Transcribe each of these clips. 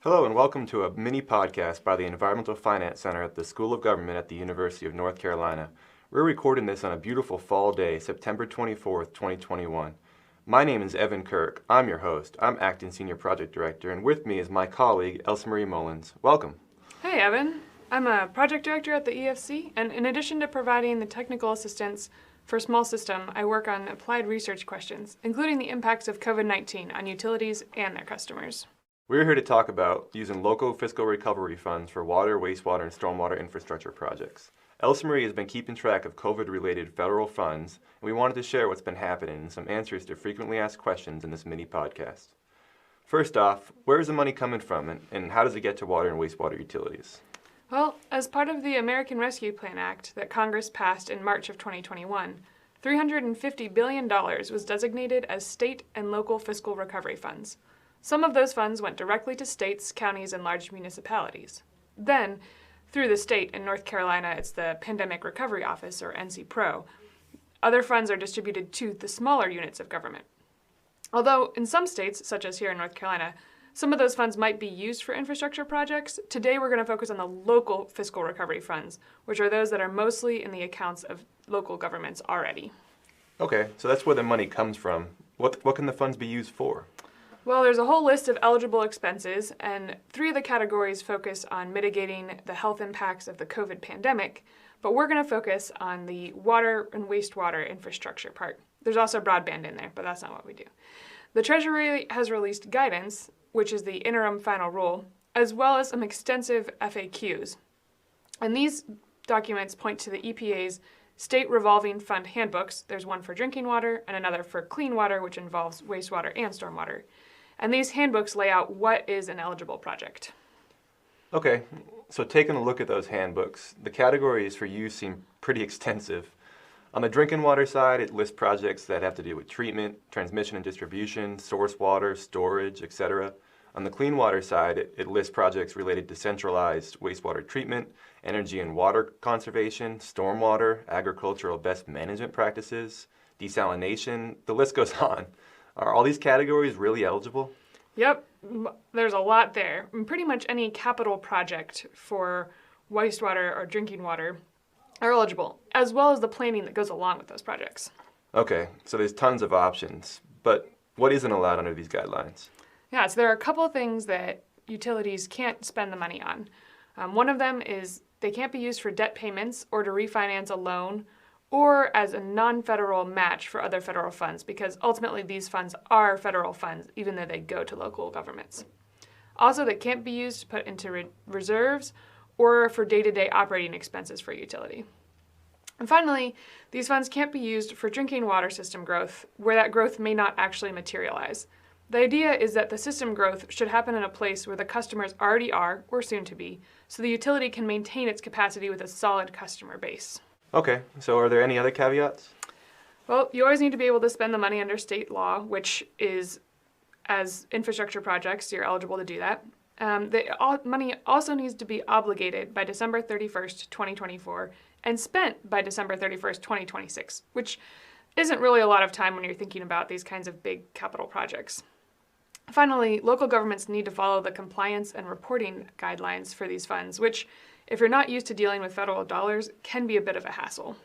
Hello and welcome to a mini podcast by the Environmental Finance Center at the School of Government at the University of North Carolina. We're recording this on a beautiful fall day, September 24th, 2021. My name is Evan Kirk. I'm your host. I'm Acting Senior Project Director, and with me is my colleague, Elsa Marie Mullins. Welcome. Hey, Evan. I'm a project director at the EFC, and in addition to providing the technical assistance for Small System, I work on applied research questions, including the impacts of COVID-19 on utilities and their customers. We're here to talk about using local fiscal recovery funds for water, wastewater, and stormwater infrastructure projects. Elsa Marie has been keeping track of COVID-related federal funds, and we wanted to share what's been happening and some answers to frequently asked questions in this mini podcast. First off, where is the money coming from, and how does it get to water and wastewater utilities? Well, as part of the American Rescue Plan Act that Congress passed in March of 2021, $350 billion was designated as state and local fiscal recovery funds. Some of those funds went directly to states, counties, and large municipalities. Then, through the state, in North Carolina, it's the Pandemic Recovery Office, or NC-PRO. Other funds are distributed to the smaller units of government. Although in some states, such as here in North Carolina, some of those funds might be used for infrastructure projects, today we're going to focus on the local fiscal recovery funds, which are those that are mostly in the accounts of local governments already. Okay, so that's where the money comes from. What can the funds be used for? Well, there's a whole list of eligible expenses, and three of the categories focus on mitigating the health impacts of the COVID pandemic, but we're going to focus on the water and wastewater infrastructure part. There's also broadband in there, but that's not what we do. The Treasury has released guidance, which is the interim final rule, as well as some extensive FAQs. And these documents point to the EPA's State Revolving Fund handbooks. There's one for drinking water and another for clean water, which involves wastewater and stormwater. And these handbooks lay out what is an eligible project. Okay, so taking a look at those handbooks, the categories for use seem pretty extensive. On the drinking water side, it lists projects that have to do with treatment, transmission and distribution, source water, storage, etc. On the clean water side, it lists projects related to centralized wastewater treatment, energy and water conservation, stormwater, agricultural best management practices, desalination, the list goes on. Are all these categories really eligible? Yep, there's a lot there. Pretty much any capital project for wastewater or drinking water are eligible, as well as the planning that goes along with those projects. Okay, so there's tons of options, but what isn't allowed under these guidelines? Yeah, so there are a couple of things that utilities can't spend the money on. One of them is they can't be used for debt payments or to refinance a loan or as a non-federal match for other federal funds, because ultimately these funds are federal funds, even though they go to local governments. Also, they can't be used to put into reserves or for day-to-day operating expenses for a utility. And finally, these funds can't be used for drinking water system growth, where that growth may not actually materialize. The idea is that the system growth should happen in a place where the customers already are, or soon to be, so the utility can maintain its capacity with a solid customer base. Okay, so are there any other caveats? Well, you always need to be able to spend the money under state law, which is, as infrastructure projects, you're eligible to do that. Money also needs to be obligated by December 31st, 2024, and spent by December 31st, 2026, which isn't really a lot of time when you're thinking about these kinds of big capital projects. Finally, local governments need to follow the compliance and reporting guidelines for these funds, which, if you're not used to dealing with federal dollars, can be a bit of a hassle.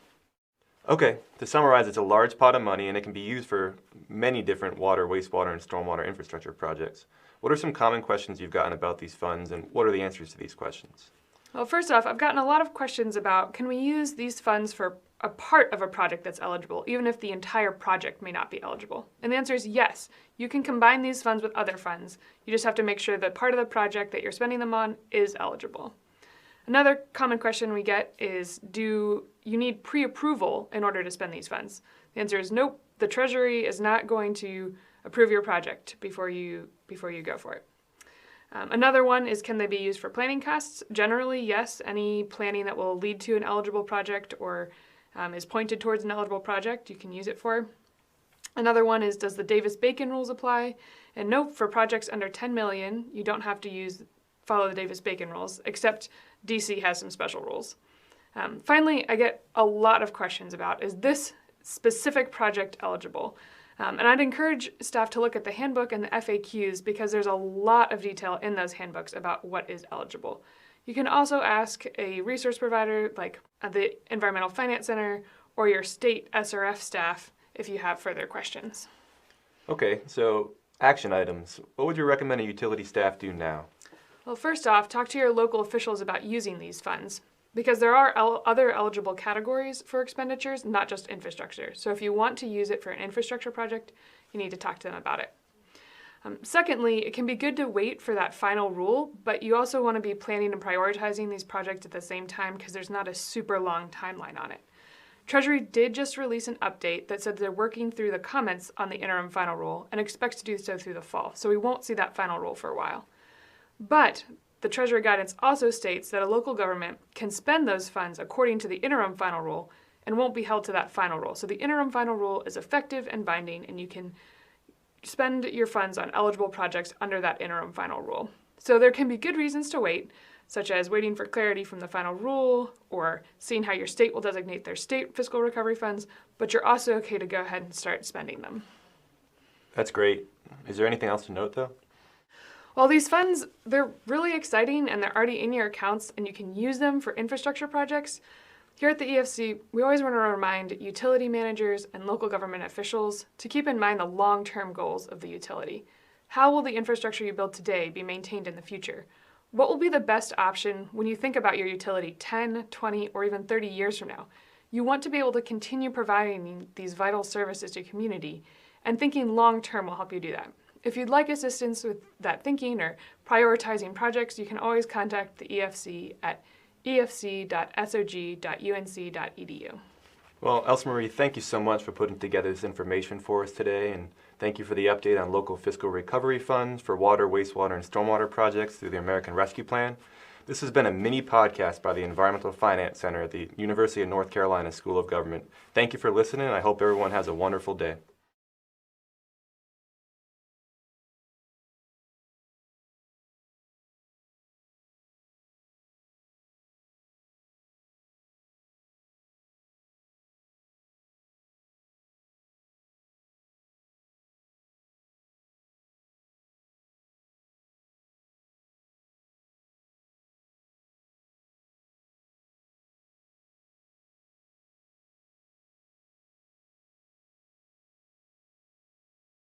Okay, to summarize, it's a large pot of money and it can be used for many different water, wastewater, and stormwater infrastructure projects. What are some common questions you've gotten about these funds, and what are the answers to these questions? Well, first off, I've gotten a lot of questions about, can we use these funds for a part of a project that's eligible, even if the entire project may not be eligible? And the answer is yes. You can combine these funds with other funds. You just have to make sure that part of the project that you're spending them on is eligible. Another common question we get is, do you need pre-approval in order to spend these funds? The answer is nope. The Treasury is not going to approve your project before you go for it. Another one is, can they be used for planning costs? Generally, yes. Any planning that will lead to an eligible project or is pointed towards an eligible project, you can use it for. Another one is, does the Davis-Bacon rules apply? And nope, for projects under 10 million, you don't have to follow the Davis-Bacon rules, except DC has some special rules. Finally, I get a lot of questions about, is this specific project eligible? And I'd encourage staff to look at the handbook and the FAQs because there's a lot of detail in those handbooks about what is eligible. You can also ask a resource provider like the Environmental Finance Center or your state SRF staff if you have further questions. Okay, so action items. What would you recommend a utility staff do now? Well, first off, talk to your local officials about using these funds because there are other eligible categories for expenditures, not just infrastructure. So if you want to use it for an infrastructure project, you need to talk to them about it. Secondly, it can be good to wait for that final rule, but you also want to be planning and prioritizing these projects at the same time because there's not a super long timeline on it. Treasury did just release an update that said they're working through the comments on the interim final rule and expects to do so through the fall, so we won't see that final rule for a while. But the Treasury guidance also states that a local government can spend those funds according to the interim final rule and won't be held to that final rule. So the interim final rule is effective and binding, and you can spend your funds on eligible projects under that interim final rule. So there can be good reasons to wait, such as waiting for clarity from the final rule or seeing how your state will designate their state fiscal recovery funds, but you're also okay to go ahead and start spending them. That's great. Is there anything else to note, though? Well, these funds, they're really exciting and they're already in your accounts and you can use them for infrastructure projects. Here at the EFC, we always want to remind utility managers and local government officials to keep in mind the long-term goals of the utility. How will the infrastructure you build today be maintained in the future? What will be the best option when you think about your utility 10, 20, or even 30 years from now? You want to be able to continue providing these vital services to your community, and thinking long-term will help you do that. If you'd like assistance with that thinking or prioritizing projects, you can always contact the EFC at efc.sog.unc.edu. Well, Elsa Marie, thank you so much for putting together this information for us today, and thank you for the update on local fiscal recovery funds for water, wastewater, and stormwater projects through the American Rescue Plan. This has been a mini podcast by the Environmental Finance Center at the University of North Carolina School of Government. Thank you for listening, and I hope everyone has a wonderful day.